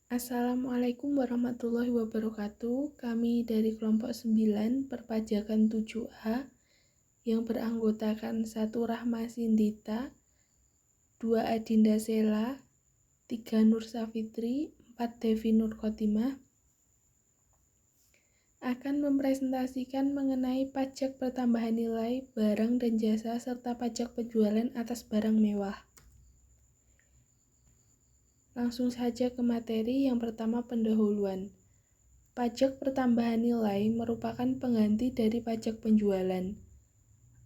Assalamualaikum warahmatullahi wabarakatuh. Kami dari kelompok 9 perpajakan 7A yang beranggotakan 1 Rahma Sindita, 2 Adinda Sela, 3 Nur Safitri, 4 Devi Nur Khotimah akan mempresentasikan mengenai pajak pertambahan nilai barang dan jasa serta pajak penjualan atas barang mewah. Langsung saja ke materi. Yang pertama, pendahuluan. Pajak pertambahan nilai merupakan pengganti dari pajak penjualan.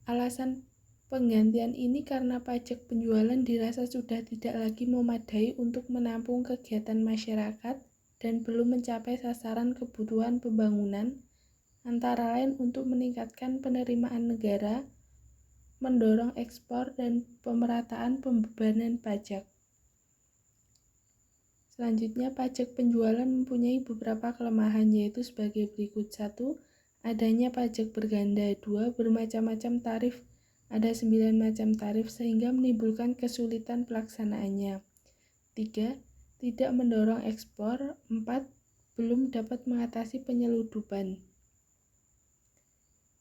Alasan penggantian ini karena pajak penjualan dirasa sudah tidak lagi memadai untuk menampung kegiatan masyarakat dan belum mencapai sasaran kebutuhan pembangunan, antara lain untuk meningkatkan penerimaan negara, mendorong ekspor, dan pemerataan pembebanan pajak. Selanjutnya, pajak penjualan mempunyai beberapa kelemahan, yaitu sebagai berikut. 1. Adanya pajak berganda. 2. Bermacam-macam tarif. Ada 9 macam tarif sehingga menimbulkan kesulitan pelaksanaannya. 3. Tidak mendorong ekspor. 4. Belum dapat mengatasi penyeludupan.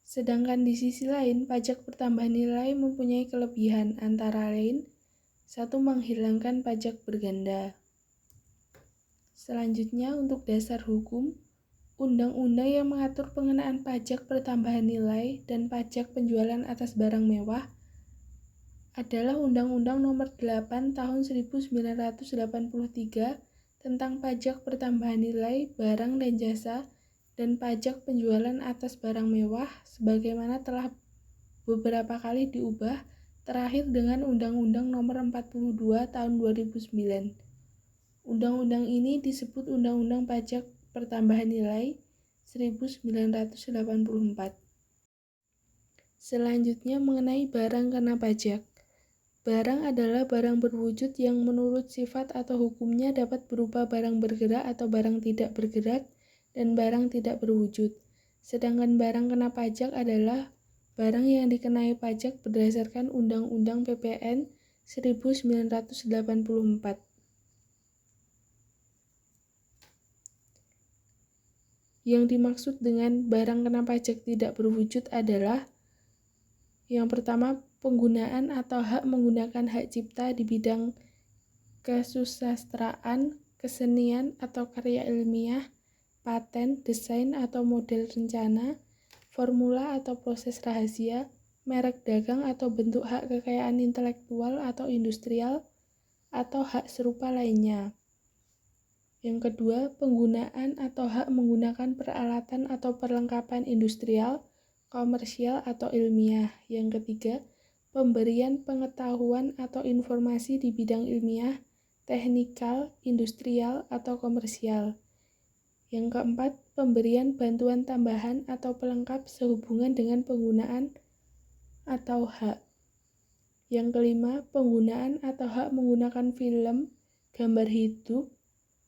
Sedangkan di sisi lain, pajak pertambahan nilai mempunyai kelebihan, antara lain 1. Menghilangkan pajak berganda. Selanjutnya, untuk dasar hukum, undang-undang yang mengatur pengenaan pajak pertambahan nilai dan pajak penjualan atas barang mewah adalah Undang-Undang Nomor 8 Tahun 1983 tentang pajak pertambahan nilai barang dan jasa dan pajak penjualan atas barang mewah, sebagaimana telah beberapa kali diubah, terakhir dengan Undang-Undang Nomor 42 Tahun 2009. Undang-undang ini disebut Undang-Undang Pajak Pertambahan Nilai 1984. Selanjutnya, mengenai barang kena pajak. Barang adalah barang berwujud yang menurut sifat atau hukumnya dapat berupa barang bergerak atau barang tidak bergerak dan barang tidak berwujud. Sedangkan barang kena pajak adalah barang yang dikenai pajak berdasarkan Undang-Undang PPN 1984. Yang dimaksud dengan barang kena pajak tidak berwujud adalah yang pertama, penggunaan atau hak menggunakan hak cipta di bidang kesusastraan, kesenian atau karya ilmiah, paten, desain atau model rencana, formula atau proses rahasia, merek dagang atau bentuk hak kekayaan intelektual atau industrial, atau hak serupa lainnya. Yang kedua, penggunaan atau hak menggunakan peralatan atau perlengkapan industrial, komersial atau ilmiah. Yang ketiga, pemberian pengetahuan atau informasi di bidang ilmiah, teknikal, industrial, atau komersial. Yang keempat, pemberian bantuan tambahan atau pelengkap sehubungan dengan penggunaan atau hak. Yang kelima, penggunaan atau hak menggunakan film, gambar hidup,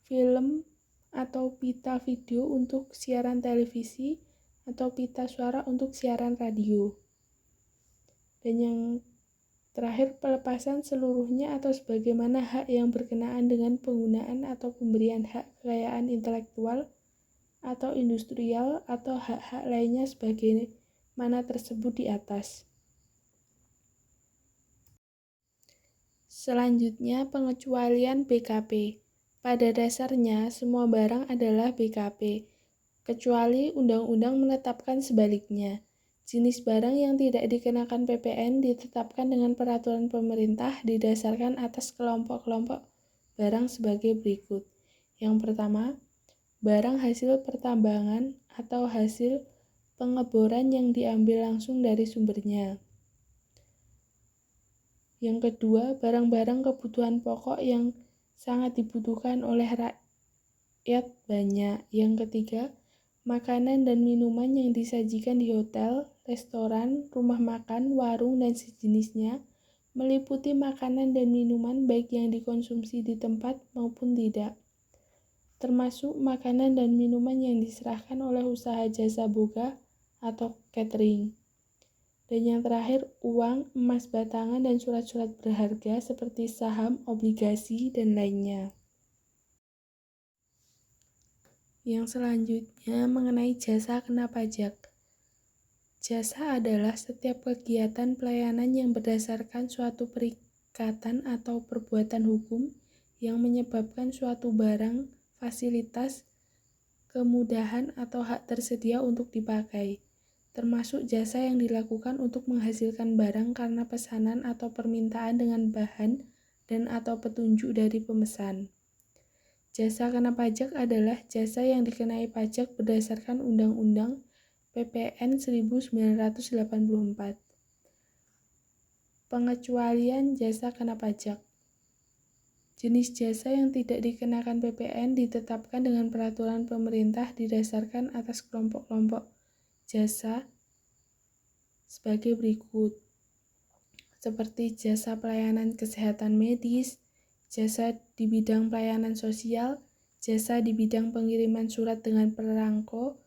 film atau pita video untuk siaran televisi atau pita suara untuk siaran radio. Dan yang terakhir, pelepasan seluruhnya atau sebagaimana hak yang berkenaan dengan penggunaan atau pemberian hak kekayaan intelektual atau industrial atau hak-hak lainnya sebagaimana tersebut di atas. Selanjutnya, pengecualian BKP. Pada dasarnya, semua barang adalah BKP, kecuali undang-undang menetapkan sebaliknya. Jenis barang yang tidak dikenakan PPN ditetapkan dengan peraturan pemerintah didasarkan atas kelompok-kelompok barang sebagai berikut. Yang pertama, barang hasil pertambangan atau hasil pengeboran yang diambil langsung dari sumbernya. Yang kedua, barang-barang kebutuhan pokok yang sangat dibutuhkan oleh rakyat banyak. Yang ketiga, makanan dan minuman yang disajikan di hotel, restoran, rumah makan, warung, dan sejenisnya, meliputi makanan dan minuman baik yang dikonsumsi di tempat maupun tidak, termasuk makanan dan minuman yang diserahkan oleh usaha jasa boga atau catering. Dan yang terakhir, uang, emas batangan, dan surat-surat berharga seperti saham, obligasi, dan lainnya. Yang selanjutnya mengenai jasa kena pajak. Jasa adalah setiap kegiatan pelayanan yang berdasarkan suatu perikatan atau perbuatan hukum yang menyebabkan suatu barang, fasilitas, kemudahan atau hak tersedia untuk dipakai, termasuk jasa yang dilakukan untuk menghasilkan barang karena pesanan atau permintaan dengan bahan dan atau petunjuk dari pemesan. Jasa kena pajak adalah jasa yang dikenai pajak berdasarkan Undang-Undang PPN 1984. Pengecualian jasa kena pajak. Jenis jasa yang tidak dikenakan PPN ditetapkan dengan peraturan pemerintah didasarkan atas kelompok-kelompok jasa sebagai berikut, seperti jasa pelayanan kesehatan medis, jasa di bidang pelayanan sosial, jasa di bidang pengiriman surat dengan perangko,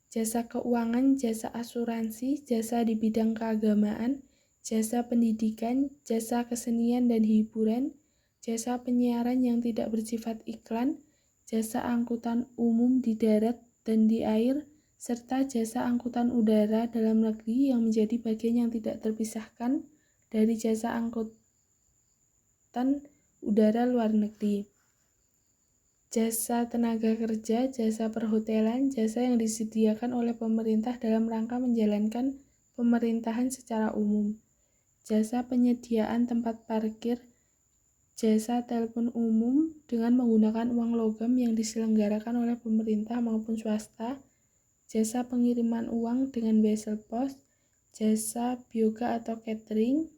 jasa keuangan, jasa asuransi, jasa di bidang keagamaan, jasa pendidikan, jasa kesenian dan hiburan, jasa penyiaran yang tidak bersifat iklan, jasa angkutan umum di darat dan di air, serta jasa angkutan udara dalam negeri yang menjadi bagian yang tidak terpisahkan dari jasa angkutan udara luar negeri. Jasa tenaga kerja, jasa perhotelan, jasa yang disediakan oleh pemerintah dalam rangka menjalankan pemerintahan secara umum. Jasa penyediaan tempat parkir, jasa telepon umum dengan menggunakan uang logam yang diselenggarakan oleh pemerintah maupun swasta, jasa pengiriman uang dengan wesel pos, jasa bioga atau catering.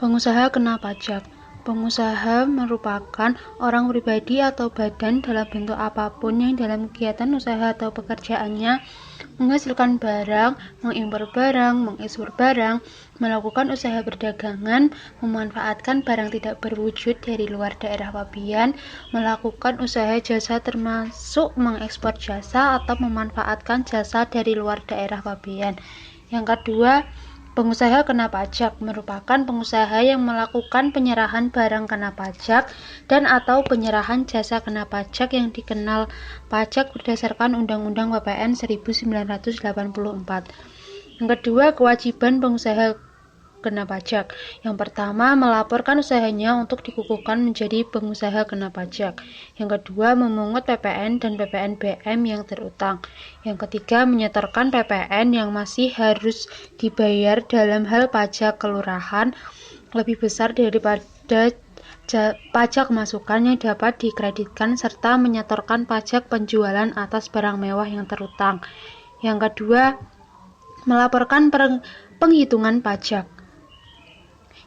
Pengusaha kena pajak. Pengusaha merupakan orang pribadi atau badan dalam bentuk apapun yang dalam kegiatan usaha atau pekerjaannya menghasilkan barang, mengimpor barang, mengekspor barang, melakukan usaha perdagangan, memanfaatkan barang tidak berwujud dari luar daerah pabean, melakukan usaha jasa termasuk mengekspor jasa atau memanfaatkan jasa dari luar daerah pabean. Yang kedua, pengusaha kena pajak merupakan pengusaha yang melakukan penyerahan barang kena pajak dan atau penyerahan jasa kena pajak yang dikenal pajak berdasarkan Undang-Undang PPN 1984. Yang kedua, kewajiban pengusaha kena pajak. Yang pertama, melaporkan usahanya untuk dikukuhkan menjadi pengusaha kena pajak. Yang kedua, memungut PPN dan PPNBM yang terutang. Yang ketiga, menyetorkan PPN yang masih harus dibayar dalam hal pajak kelurahan lebih besar daripada pajak masukan yang dapat dikreditkan serta menyetorkan pajak penjualan atas barang mewah yang terutang. Yang kedua, melaporkan penghitungan pajak.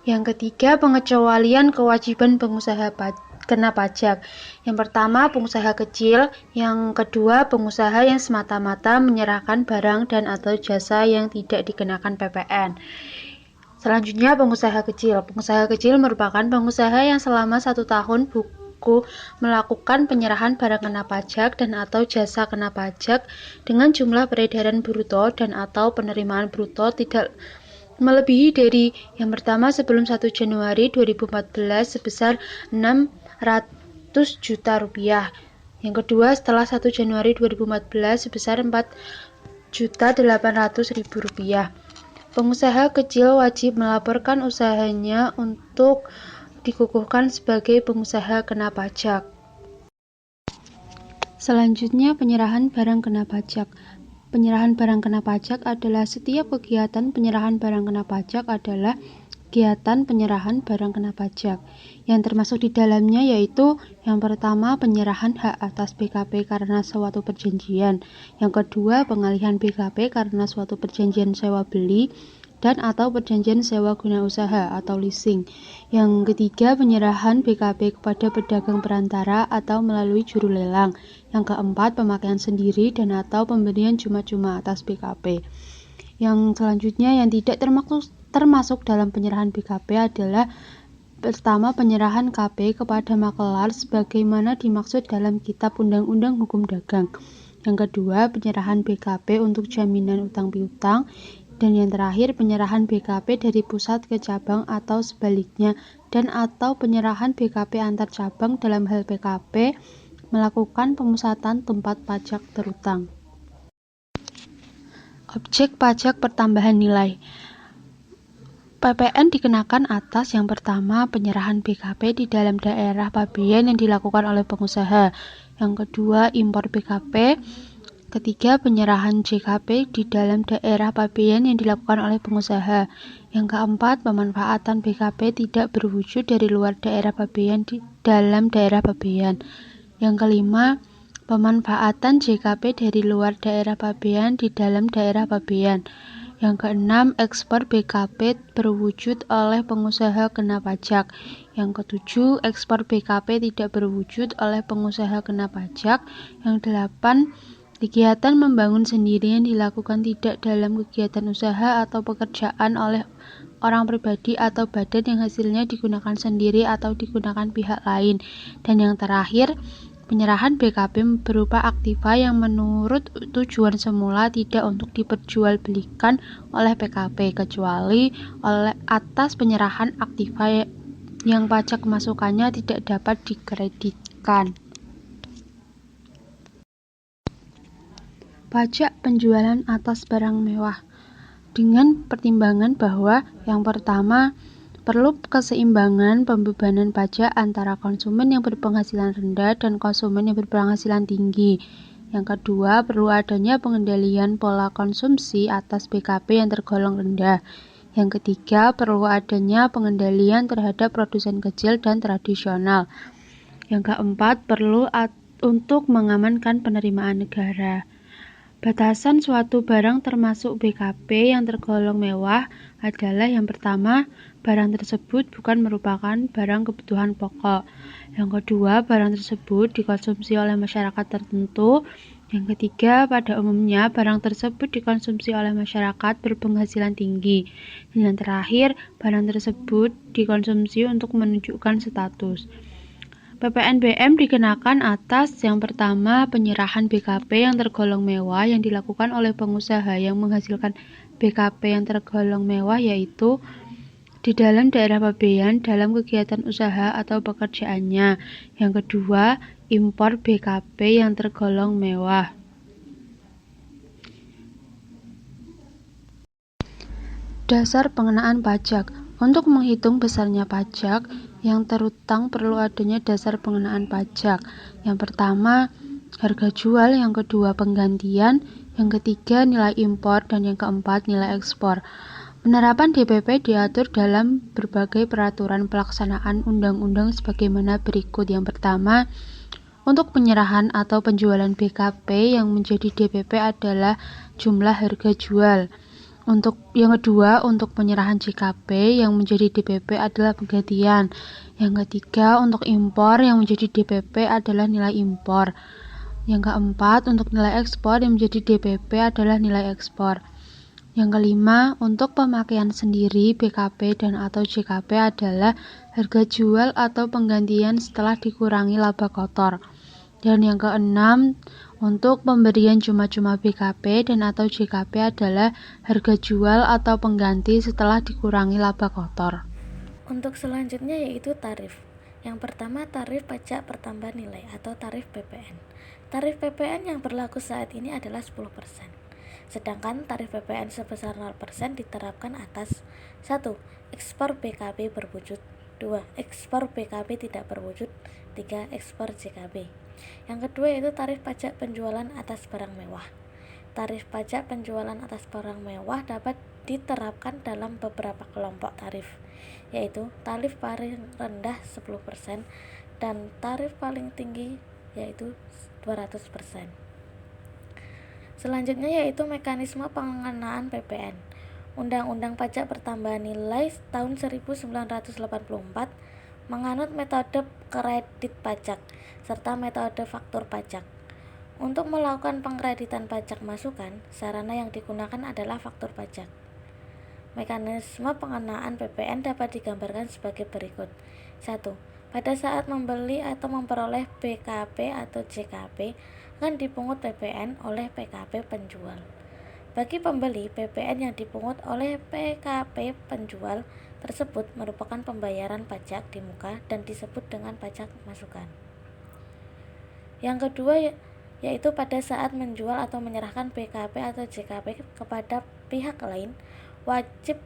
Yang ketiga, pengecualian kewajiban pengusaha kena pajak. Yang pertama, pengusaha kecil. Yang kedua, pengusaha yang semata-mata menyerahkan barang dan atau jasa yang tidak dikenakan PPN. Selanjutnya, pengusaha kecil. Pengusaha kecil merupakan pengusaha yang selama 1 tahun melakukan penyerahan barang kena pajak dan atau jasa kena pajak dengan jumlah peredaran bruto dan atau penerimaan bruto tidak melebihi dari yang pertama sebelum 1 Januari 2014 sebesar 600 juta rupiah. Yang kedua setelah 1 Januari 2014 sebesar 4.800.000 rupiah. Pengusaha kecil wajib melaporkan usahanya untuk dikukuhkan sebagai pengusaha kena pajak. Selanjutnya, penyerahan barang kena pajak. Penyerahan barang kena pajak adalah setiap kegiatan penyerahan barang kena pajak adalah kegiatan penyerahan barang kena pajak yang termasuk di dalamnya yaitu yang pertama penyerahan hak atas BKP karena suatu perjanjian, yang kedua pengalihan BKP karena suatu perjanjian sewa beli dan atau perjanjian sewa guna usaha atau leasing. Yang ketiga, penyerahan BKP kepada pedagang perantara atau melalui juru lelang. Yang keempat, pemakaian sendiri dan atau pemberian cuma-cuma atas BKP. Yang selanjutnya yang tidak termasuk dalam penyerahan BKP adalah pertama, penyerahan KP kepada makelar sebagaimana dimaksud dalam Kitab Undang-Undang Hukum Dagang. Yang kedua, penyerahan BKP untuk jaminan utang piutang. Dan yang terakhir, penyerahan BKP dari pusat ke cabang atau sebaliknya dan atau penyerahan BKP antar cabang dalam hal PKP melakukan pemusatan tempat pajak terutang. Objek pajak pertambahan nilai. PPN dikenakan atas yang pertama penyerahan BKP di dalam daerah pabean yang dilakukan oleh pengusaha, yang kedua impor BKP, ketiga penyerahan JKP di dalam daerah pabean yang dilakukan oleh pengusaha, yang keempat pemanfaatan BKP tidak berwujud dari luar daerah pabean di dalam daerah pabean, yang kelima pemanfaatan JKP dari luar daerah pabean di dalam daerah pabean. Yang keenam, ekspor BKP berwujud oleh pengusaha kena pajak. Yang ketujuh, ekspor BKP tidak berwujud oleh pengusaha kena pajak. Yang delapan, kegiatan membangun sendiri yang dilakukan tidak dalam kegiatan usaha atau pekerjaan oleh orang pribadi atau badan yang hasilnya digunakan sendiri atau digunakan pihak lain. Dan yang terakhir, penyerahan BKP berupa aktiva yang menurut tujuan semula tidak untuk diperjualbelikan oleh PKP kecuali oleh atas penyerahan aktiva yang pajak masukannya tidak dapat dikreditkan. Pajak penjualan atas barang mewah dengan pertimbangan bahwa yang pertama perlu keseimbangan pembebanan pajak antara konsumen yang berpenghasilan rendah dan konsumen yang berpenghasilan tinggi. Yang kedua, perlu adanya pengendalian pola konsumsi atas BKP yang tergolong rendah. Yang ketiga, perlu adanya pengendalian terhadap produsen kecil dan tradisional. Yang keempat, perlu untuk mengamankan penerimaan negara. Batasan suatu barang termasuk BKP yang tergolong mewah adalah yang pertama, barang tersebut bukan merupakan barang kebutuhan pokok. Yang kedua, barang tersebut dikonsumsi oleh masyarakat tertentu. Yang ketiga, pada umumnya barang tersebut dikonsumsi oleh masyarakat berpenghasilan tinggi. Dan yang terakhir, barang tersebut dikonsumsi untuk menunjukkan status. PPNBM dikenakan atas yang pertama penyerahan BKP yang tergolong mewah yang dilakukan oleh pengusaha yang menghasilkan BKP yang tergolong mewah yaitu di dalam daerah pabean dalam kegiatan usaha atau pekerjaannya. Yang kedua, impor BKP yang tergolong mewah. Dasar pengenaan pajak. Untuk menghitung besarnya pajak yang terutang perlu adanya dasar pengenaan pajak. Yang pertama, harga jual, yang kedua penggantian, yang ketiga nilai impor, dan yang keempat nilai ekspor. Penerapan DPP diatur dalam berbagai peraturan pelaksanaan undang-undang sebagaimana berikut. Yang pertama, untuk penyerahan atau penjualan BKP yang menjadi DPP adalah jumlah harga jual. Untuk yang kedua, untuk penyerahan JKP yang menjadi DPP adalah penggantian. Yang ketiga, untuk impor yang menjadi DPP adalah nilai impor. Yang keempat, untuk nilai ekspor yang menjadi DPP adalah nilai ekspor. Yang kelima, untuk pemakaian sendiri BKP dan atau JKP adalah harga jual atau penggantian setelah dikurangi laba kotor. Dan yang keenam, untuk pemberian cuma-cuma BKP dan atau JKP adalah harga jual atau pengganti setelah dikurangi laba kotor. Untuk selanjutnya yaitu tarif. Yang pertama, tarif pajak pertambahan nilai atau tarif PPN. Tarif PPN yang berlaku saat ini adalah 10%. Sedangkan tarif PPN sebesar 0% diterapkan atas 1. Ekspor BKP berwujud, 2. Ekspor BKP tidak berwujud, 3. Ekspor JKP. Yang kedua yaitu tarif pajak penjualan atas barang mewah. Tarif pajak penjualan atas barang mewah dapat diterapkan dalam beberapa kelompok tarif, yaitu tarif paling rendah 10% dan tarif paling tinggi yaitu 200%. Selanjutnya yaitu mekanisme pengenaan PPN. Undang-Undang Pajak Pertambahan Nilai tahun 1984 menganut metode kredit pajak serta metode faktur pajak. Untuk melakukan pengkreditan pajak masukan, sarana yang digunakan adalah faktur pajak. Mekanisme pengenaan PPN dapat digambarkan sebagai berikut. 1. Pada saat membeli atau memperoleh BKP atau JKP akan dipungut PPN oleh PKP penjual. Bagi pembeli, PPN yang dipungut oleh PKP penjual tersebut merupakan pembayaran pajak di muka dan disebut dengan pajak masukan. Yang kedua yaitu pada saat menjual atau menyerahkan BKP atau JKP kepada pihak lain, wajib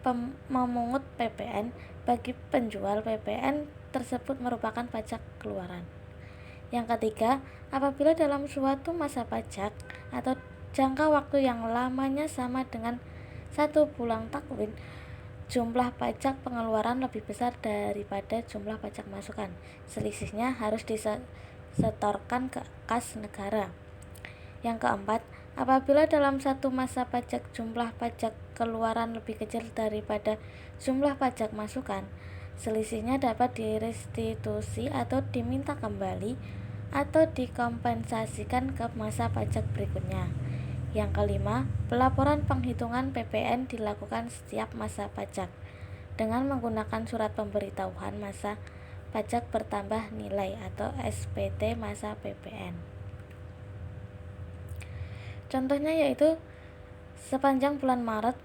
memungut PPN. Bagi penjual, PPN tersebut merupakan pajak keluaran. Yang ketiga, apabila dalam suatu masa pajak atau jangka waktu yang lamanya sama dengan 1 bulan takwin, jumlah pajak pengeluaran lebih besar daripada jumlah pajak masukan. Selisihnya harus disetorkan ke kas negara. Yang keempat, apabila dalam satu masa pajak jumlah pajak keluaran lebih kecil daripada jumlah pajak masukan, selisihnya dapat direstitusi atau diminta kembali atau dikompensasikan ke masa pajak berikutnya. Yang kelima, pelaporan penghitungan PPN dilakukan setiap masa pajak dengan menggunakan surat pemberitahuan masa pajak bertambah nilai atau SPT masa PPN. Contohnya yaitu sepanjang bulan Maret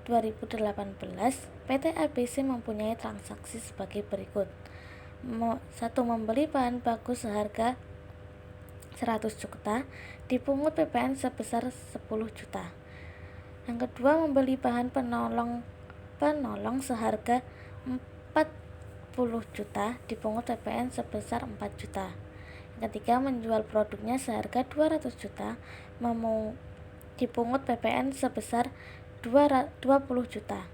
2018, PT ABC mempunyai transaksi sebagai berikut. 1. Membeli bahan baku seharga 100 juta, dipungut PPN sebesar 10 juta. Yang kedua, membeli bahan penolong seharga 40 juta, dipungut PPN sebesar 4 juta. Yang ketiga, menjual produknya seharga 200 juta, dipungut PPN sebesar 20 juta.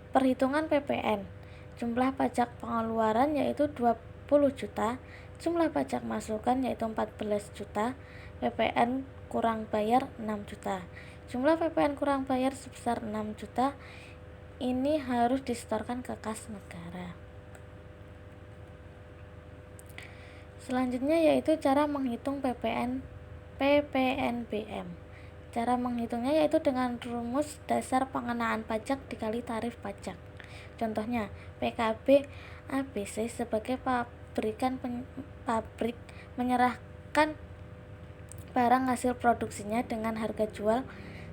Perhitungan PPN. Jumlah pajak pengeluaran yaitu 20 juta, jumlah pajak masukan yaitu 14 juta, PPN kurang bayar 6 juta. Jumlah PPN kurang bayar sebesar 6 juta ini harus disetorkan ke kas negara. Selanjutnya yaitu cara menghitung PPNBM. Cara menghitungnya yaitu dengan rumus dasar pengenaan pajak dikali tarif pajak. Contohnya, PKB ABC sebagai pabrik menyerahkan barang hasil produksinya dengan harga jual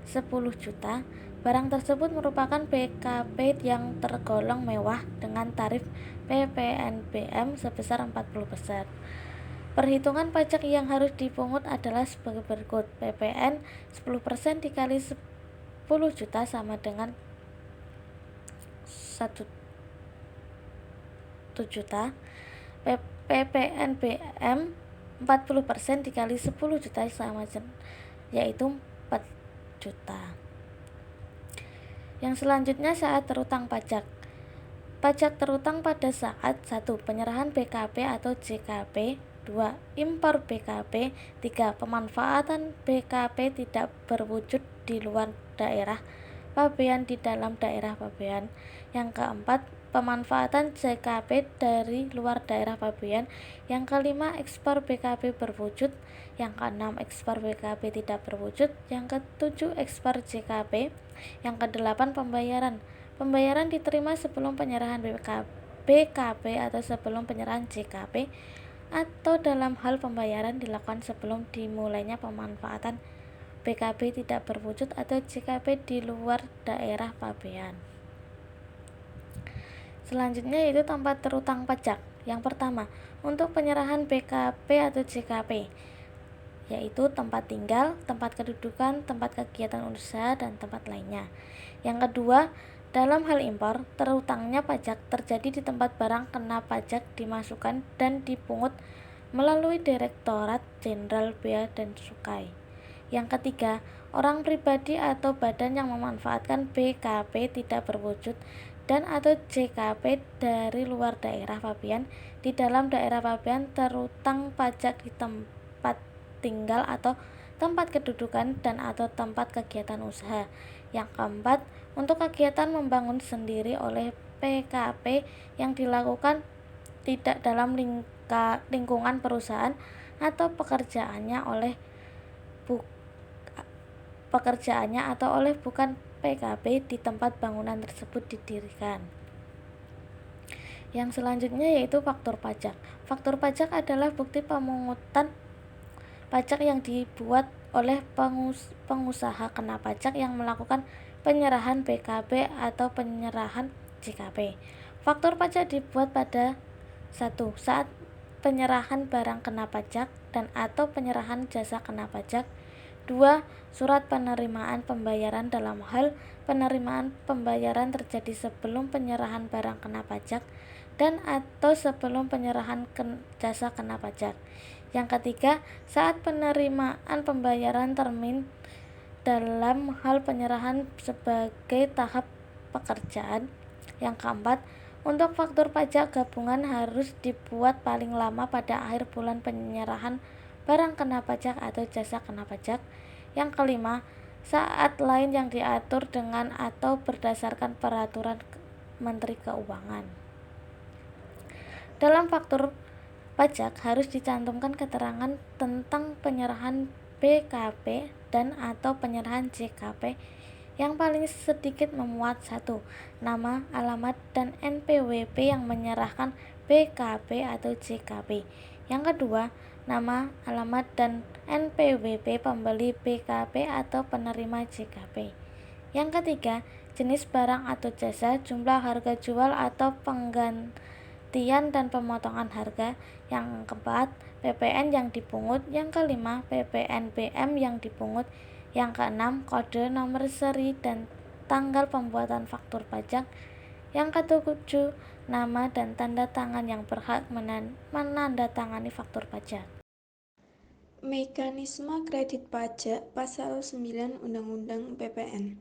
10 juta. Barang tersebut merupakan PKB yang tergolong mewah dengan tarif PPNBM sebesar 40%. Perhitungan pajak yang harus dipungut adalah sebagai berikut. PPN 10% dikali 10 juta sama dengan 1 juta. PPNBM 40% dikali 10 juta sama yaitu 4 juta. Yang selanjutnya saat terutang pajak. Pajak terutang pada saat 1. Penyerahan BKP atau JKP, 2. Impor BKP, 3. Pemanfaatan BKP tidak berwujud di luar daerah pabean di dalam daerah pabean. Yang keempat, pemanfaatan JKP dari luar daerah pabean. Yang kelima, ekspor BKP berwujud. Yang keenam, ekspor BKP tidak berwujud. Yang ketujuh, ekspor JKP. Yang kedelapan, pembayaran. Pembayaran diterima sebelum penyerahan BKP atau sebelum penyerahan JKP, atau dalam hal pembayaran dilakukan sebelum dimulainya pemanfaatan BKP tidak berwujud atau JKP di luar daerah pabean. Selanjutnya yaitu tempat terutang pajak. Yang pertama, untuk penyerahan BKP atau JKP, yaitu tempat tinggal, tempat kedudukan, tempat kegiatan usaha, dan tempat lainnya. Yang kedua, dalam hal impor, terutangnya pajak terjadi di tempat barang kena pajak dimasukkan dan dipungut melalui Direktorat Jenderal Bea dan Cukai. Yang ketiga, orang pribadi atau badan yang memanfaatkan BKP tidak berwujud dan atau JKP dari luar daerah pabean di dalam daerah pabean terutang pajak di tempat tinggal atau tempat kedudukan dan atau tempat kegiatan usaha. Yang keempat, untuk kegiatan membangun sendiri oleh PKP yang dilakukan tidak dalam lingkungan perusahaan atau pekerjaannya oleh bukan PKP di tempat bangunan tersebut didirikan. Yang selanjutnya yaitu faktur pajak. Faktur pajak adalah bukti pemungutan pajak yang dibuat oleh pengusaha kena pajak yang melakukan penyerahan BKP atau penyerahan JKP. Faktur pajak dibuat pada 1. Saat penyerahan barang kena pajak dan atau penyerahan jasa kena pajak. 2. Surat penerimaan pembayaran dalam hal penerimaan pembayaran terjadi sebelum penyerahan barang kena pajak dan atau sebelum penyerahan jasa kena pajak. Yang ketiga, saat penerimaan pembayaran termin dalam hal penyerahan sebagai tahap pekerjaan. Yang keempat, untuk faktur pajak gabungan harus dibuat paling lama pada akhir bulan penyerahan barang kena pajak atau jasa kena pajak. Yang kelima, saat lain yang diatur dengan atau berdasarkan peraturan Menteri Keuangan. Dalam faktur pajak harus dicantumkan keterangan tentang penyerahan BKP dan atau penyerahan JKP yang paling sedikit memuat 1. Nama, alamat, dan NPWP yang menyerahkan BKP atau JKP. Yang kedua, nama, alamat, dan NPWP pembeli BKP atau penerima JKP. Yang ketiga, jenis barang atau jasa, jumlah harga jual atau penggantian dan pemotongan harga. Yang keempat, PPN yang dipungut. Yang kelima, PPNBM yang dipungut. Yang keenam, kode, nomor seri, dan tanggal pembuatan faktur pajak. Yang ketujuh, nama dan tanda tangan yang berhak menandatangani faktur pajak. Mekanisme kredit pajak Pasal 9 Undang-Undang PPN.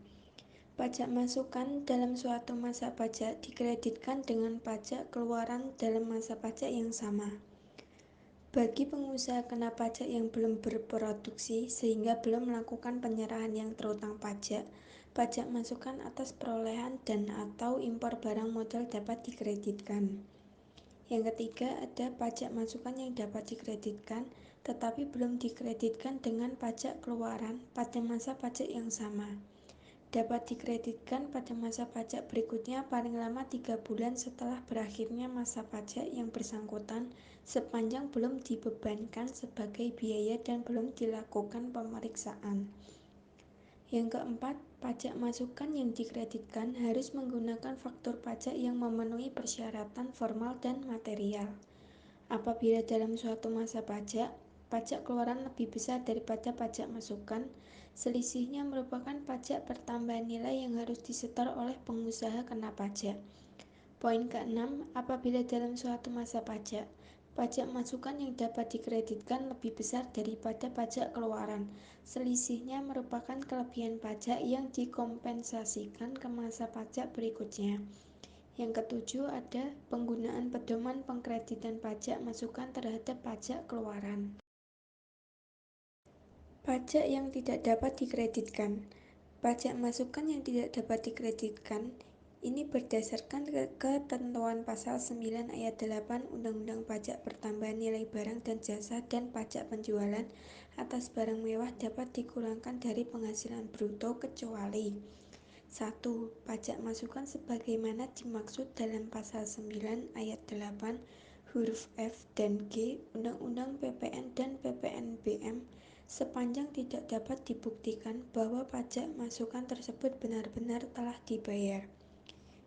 Pajak masukan dalam suatu masa pajak dikreditkan dengan pajak keluaran dalam masa pajak yang sama. Bagi pengusaha kena pajak yang belum berproduksi sehingga belum melakukan penyerahan yang terutang pajak, pajak masukan atas perolehan dan atau impor barang modal dapat dikreditkan. Yang ketiga, ada pajak masukan yang dapat dikreditkan tetapi belum dikreditkan dengan pajak keluaran pada masa pajak yang sama. Dapat dikreditkan pada masa pajak berikutnya paling lama 3 bulan setelah berakhirnya masa pajak yang bersangkutan sepanjang belum dibebankan sebagai biaya dan belum dilakukan pemeriksaan. Yang keempat, pajak masukan yang dikreditkan harus menggunakan faktur pajak yang memenuhi persyaratan formal dan material. Apabila dalam suatu masa pajak keluaran lebih besar daripada pajak masukan, selisihnya merupakan pajak pertambahan nilai yang harus disetor oleh pengusaha kena pajak. Poin ke-6, apabila dalam suatu masa pajak masukan yang dapat dikreditkan lebih besar daripada pajak keluaran, selisihnya merupakan kelebihan pajak yang dikompensasikan ke masa pajak berikutnya. Yang ketujuh, ada penggunaan pedoman pengkreditan pajak masukan terhadap pajak keluaran. Pajak yang tidak dapat dikreditkan. Pajak masukan yang tidak dapat dikreditkan ini berdasarkan ketentuan pasal 9 ayat 8 Undang-Undang Pajak Pertambahan Nilai Barang dan Jasa dan pajak penjualan atas barang mewah dapat dikurangkan dari penghasilan bruto kecuali 1. Pajak masukan sebagaimana dimaksud dalam pasal 9 ayat 8 huruf F dan G Undang-Undang PPN dan PPNBM sepanjang tidak dapat dibuktikan bahwa pajak masukan tersebut benar-benar telah dibayar.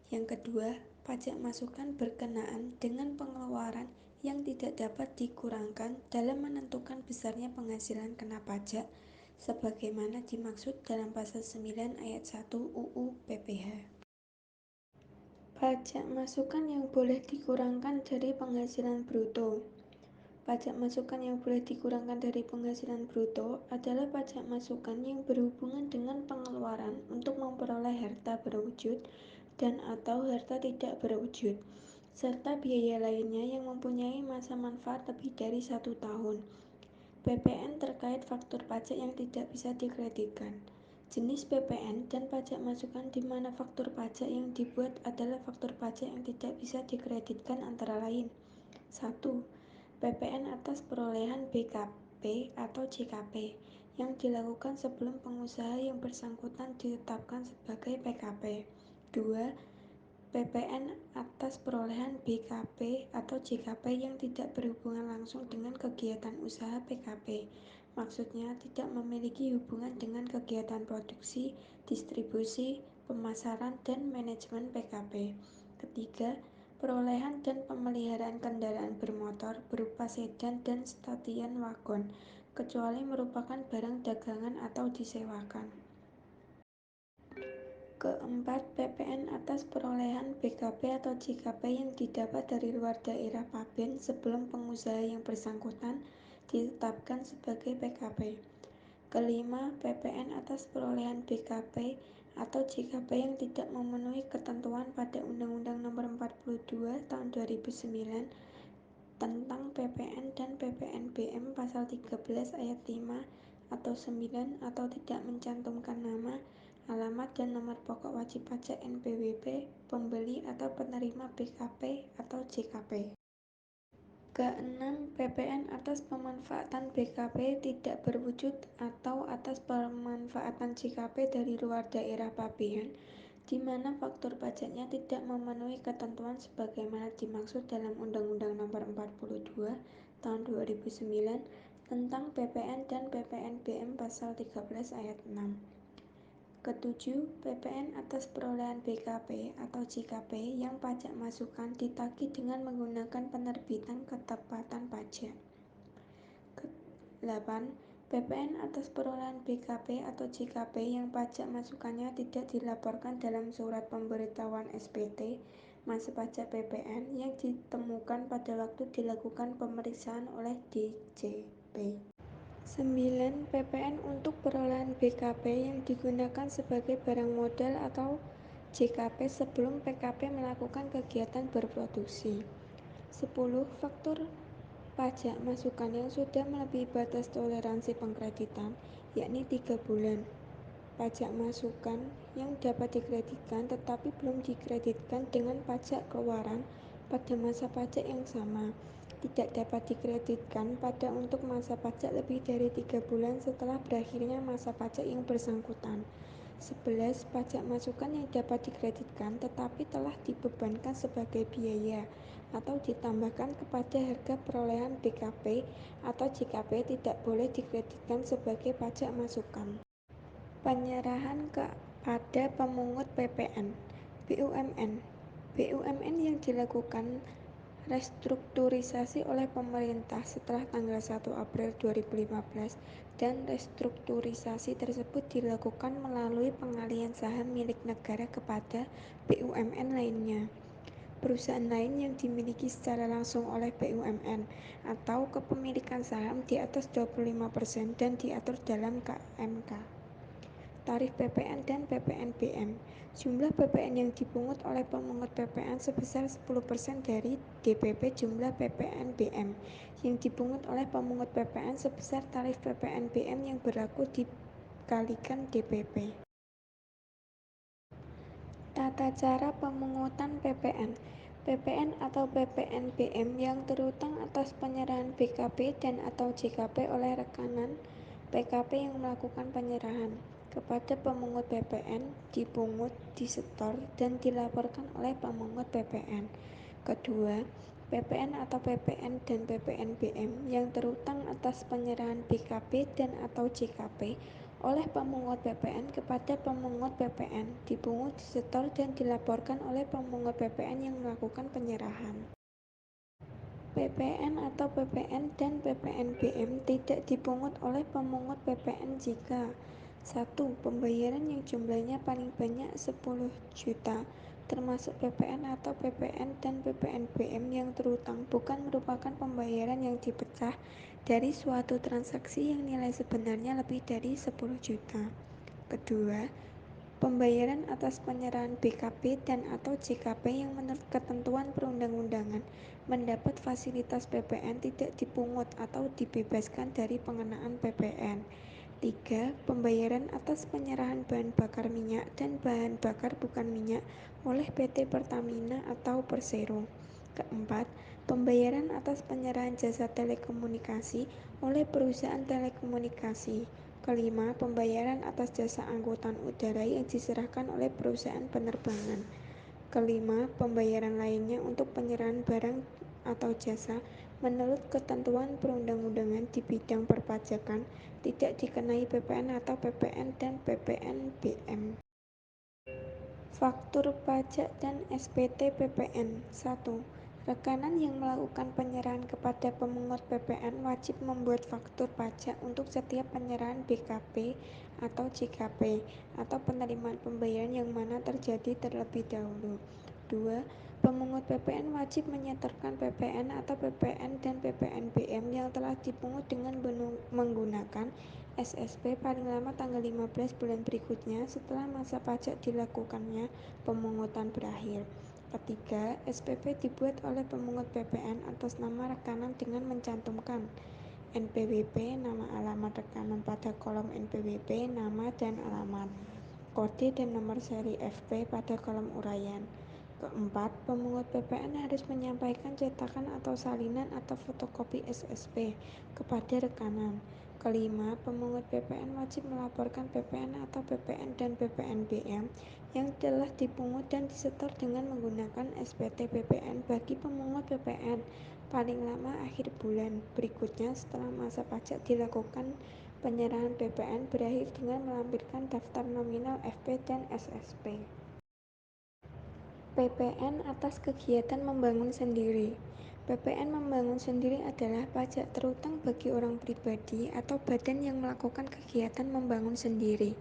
Yang kedua, pajak masukan berkenaan dengan pengeluaran yang tidak dapat dikurangkan dalam menentukan besarnya penghasilan kena pajak sebagaimana dimaksud dalam pasal 9 ayat 1 UU PPH. Pajak masukan yang boleh dikurangkan dari penghasilan bruto. Pajak masukan yang boleh dikurangkan dari penghasilan bruto adalah pajak masukan yang berhubungan dengan pengeluaran untuk memperoleh harta berwujud dan atau harta tidak berwujud, serta biaya lainnya yang mempunyai masa manfaat lebih dari 1 tahun. PPN terkait faktur pajak yang tidak bisa dikreditkan. Jenis PPN dan pajak masukan di mana faktur pajak yang dibuat adalah faktur pajak yang tidak bisa dikreditkan antara lain. 1. PPN atas perolehan BKP atau JKP yang dilakukan sebelum pengusaha yang bersangkutan ditetapkan sebagai PKP. 2. PPN atas perolehan BKP atau JKP yang tidak berhubungan langsung dengan kegiatan usaha PKP. Maksudnya tidak memiliki hubungan dengan kegiatan produksi, distribusi, pemasaran, dan manajemen PKP. Ketiga, perolehan dan pemeliharaan kendaraan bermotor berupa sedan dan station wagon, kecuali merupakan barang dagangan atau disewakan. Keempat, PPN atas perolehan BKP atau JKP yang didapat dari luar daerah Paben sebelum pengusaha yang bersangkutan ditetapkan sebagai PKP. Kelima, PPN atas perolehan BKP atau JKP yang tidak memenuhi ketentuan pada Undang-Undang Nomor 42 Tahun 2009 tentang PPN dan PPNBM Pasal 13 Ayat 5 atau 9 atau tidak mencantumkan nama, alamat, dan nomor pokok wajib pajak NPWP pembeli atau penerima BKP atau JKP. Keenam, PPN atas pemanfaatan BKP tidak berwujud atau atas pemanfaatan JKP dari luar daerah Pabean, di mana faktur pajaknya tidak memenuhi ketentuan sebagaimana dimaksud dalam Undang-Undang Nomor 42 Tahun 2009 tentang PPN dan PPNBM Pasal 13 Ayat 6. Ketujuh, PPN atas perolehan BKP atau JKP yang pajak masukan ditagih dengan menggunakan penerbitan ketepatan pajak. Ke-8, PPN atas perolehan BKP atau JKP yang pajak masukannya tidak dilaporkan dalam surat pemberitahuan SPT masa pajak PPN yang ditemukan pada waktu dilakukan pemeriksaan oleh DJP. 9. PPN untuk perolehan BKP yang digunakan sebagai barang modal atau JKP sebelum PKP melakukan kegiatan berproduksi. 10. Faktur pajak masukan yang sudah melebihi batas toleransi pengkreditan, yakni 3 bulan. Pajak masukan yang dapat dikreditkan tetapi belum dikreditkan dengan pajak keluaran pada masa pajak yang sama, tidak dapat dikreditkan pada untuk masa pajak lebih dari 3 bulan setelah berakhirnya masa pajak yang bersangkutan. 11. Pajak masukan yang dapat dikreditkan tetapi telah dibebankan sebagai biaya atau ditambahkan kepada harga perolehan BKP atau JKP tidak boleh dikreditkan sebagai pajak masukan. Penyerahan kepada pemungut PPN BUMN. BUMN yang dilakukan restrukturisasi oleh pemerintah setelah tanggal 1 April 2015 dan restrukturisasi tersebut dilakukan melalui pengalihan saham milik negara kepada BUMN lainnya, perusahaan lain yang dimiliki secara langsung oleh BUMN atau kepemilikan saham di atas 25% dan diatur dalam KMK. Tarif PPN dan PPNBM. Jumlah PPN yang dipungut oleh pemungut PPN sebesar 10% dari DPP jumlah PPNBM yang dipungut oleh pemungut PPN sebesar tarif PPNBM yang berlaku dikalikan DPP. Tata cara pemungutan PPN. PPN atau PPNBM yang terutang atas penyerahan BKP dan atau JKP oleh rekanan PKP yang melakukan penyerahan kepada pemungut PPN dipungut, disetor, dan dilaporkan oleh pemungut PPN. Kedua, PPN atau PPN dan PPNBM yang terutang atas penyerahan BKP dan atau JKP oleh pemungut PPN kepada pemungut PPN dipungut, disetor, dan dilaporkan oleh pemungut PPN yang melakukan penyerahan. PPN atau PPN dan PPNBM tidak dipungut oleh pemungut PPN jika 1. Pembayaran yang jumlahnya paling banyak 10 juta termasuk PPN atau PPN dan PPNBM yang terutang bukan merupakan pembayaran yang dipecah dari suatu transaksi yang nilai sebenarnya lebih dari 10 juta. Kedua, pembayaran atas penyerahan BKP dan atau JKP yang menurut ketentuan perundang-undangan mendapat fasilitas PPN tidak dipungut atau dibebaskan dari pengenaan PPN. 3. Pembayaran atas penyerahan bahan bakar minyak dan bahan bakar bukan minyak oleh PT Pertamina atau Persero. Keempat, pembayaran atas penyerahan jasa telekomunikasi oleh perusahaan telekomunikasi. Kelima, pembayaran atas jasa angkutan udara yang diserahkan oleh perusahaan penerbangan. Kelima, pembayaran lainnya untuk penyerahan barang atau jasa menurut ketentuan perundang-undangan di bidang perpajakan tidak dikenai PPN atau PPN dan PPNBM. Faktur pajak dan SPT PPN. 1. Rekanan yang melakukan penyerahan kepada pemungut PPN wajib membuat faktur pajak untuk setiap penyerahan BKP atau JKP atau penerimaan pembayaran yang mana terjadi terlebih dahulu. 2. Pemungut PPN wajib menyetorkan PPN atau PPN dan PPNBM yang telah dipungut dengan menggunakan SSP paling lama tanggal 15 bulan berikutnya setelah masa pajak dilakukannya pemungutan berakhir. Ketiga, SPP dibuat oleh pemungut PPN atas nama rekanan dengan mencantumkan NPWP, nama alamat rekanan pada kolom NPWP, nama dan alamat, kode dan nomor seri FP pada kolom uraian. Keempat, pemungut PPN harus menyampaikan cetakan atau salinan atau fotokopi SSP kepada rekanan. Kelima, pemungut PPN wajib melaporkan PPN atau PPN dan PPNBM yang telah dipungut dan disetor dengan menggunakan SPT PPN bagi pemungut PPN paling lama akhir bulan berikutnya setelah masa pajak dilakukan. Penyerahan PPN berakhir dengan melampirkan daftar nominal FP dan SSP. PPN atas kegiatan membangun sendiri. PPN membangun sendiri adalah pajak terutang bagi orang pribadi atau badan yang melakukan kegiatan membangun sendiri.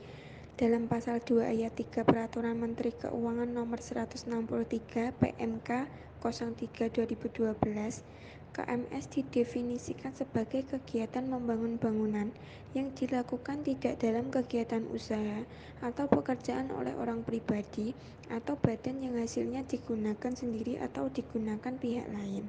Dalam pasal 2 ayat 3 Peraturan Menteri Keuangan Nomor 163 PMK 03/2012, KMS didefinisikan sebagai kegiatan membangun bangunan yang dilakukan tidak dalam kegiatan usaha atau pekerjaan oleh orang pribadi atau badan yang hasilnya digunakan sendiri atau digunakan pihak lain.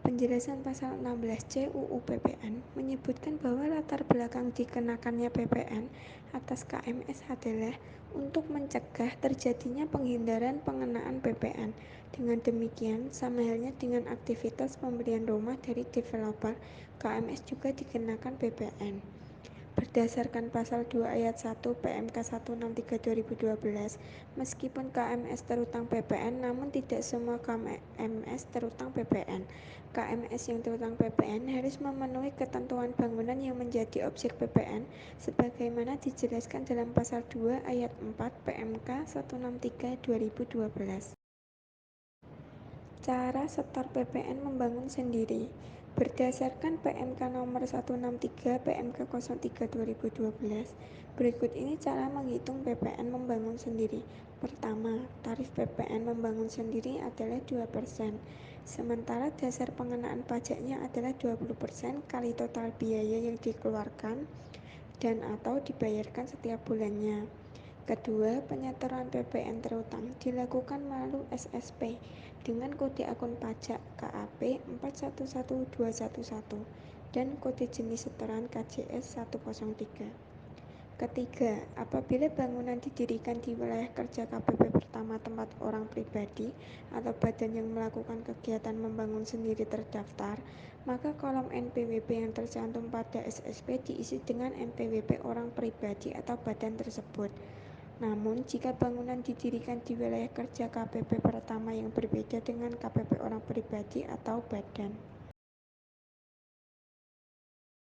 Penjelasan pasal 16C UU PPN menyebutkan bahwa latar belakang dikenakannya PPN atas KMS adalah untuk mencegah terjadinya penghindaran pengenaan PPN. Dengan demikian, sama halnya dengan aktivitas pembelian rumah dari developer, KMS juga dikenakan PPN. Berdasarkan pasal 2 ayat 1 PMK 163/2012, meskipun KMS terutang PPN, namun tidak semua KMS terutang PPN. KMS yang terutang PPN harus memenuhi ketentuan bangunan yang menjadi objek PPN sebagaimana dijelaskan dalam pasal 2 ayat 4 PMK 163/2012. Cara setor PPN membangun sendiri. Berdasarkan PMK nomor 163 PMK 03/2012, berikut ini cara menghitung PPN membangun sendiri. Pertama, tarif PPN membangun sendiri adalah 2%, sementara dasar pengenaan pajaknya adalah 20% kali total biaya yang dikeluarkan dan atau dibayarkan setiap bulannya. Kedua, penyetoran PPN terutang dilakukan melalui SSP dengan kode akun pajak KAP 411211 dan kode jenis setoran KJS 103. Ketiga, apabila bangunan didirikan di wilayah kerja KPP pertama tempat orang pribadi atau badan yang melakukan kegiatan membangun sendiri terdaftar, maka kolom NPWP yang tercantum pada SSP diisi dengan NPWP orang pribadi atau badan tersebut. Namun, jika bangunan didirikan di wilayah kerja KPP pertama yang berbeda dengan KPP orang pribadi atau badan,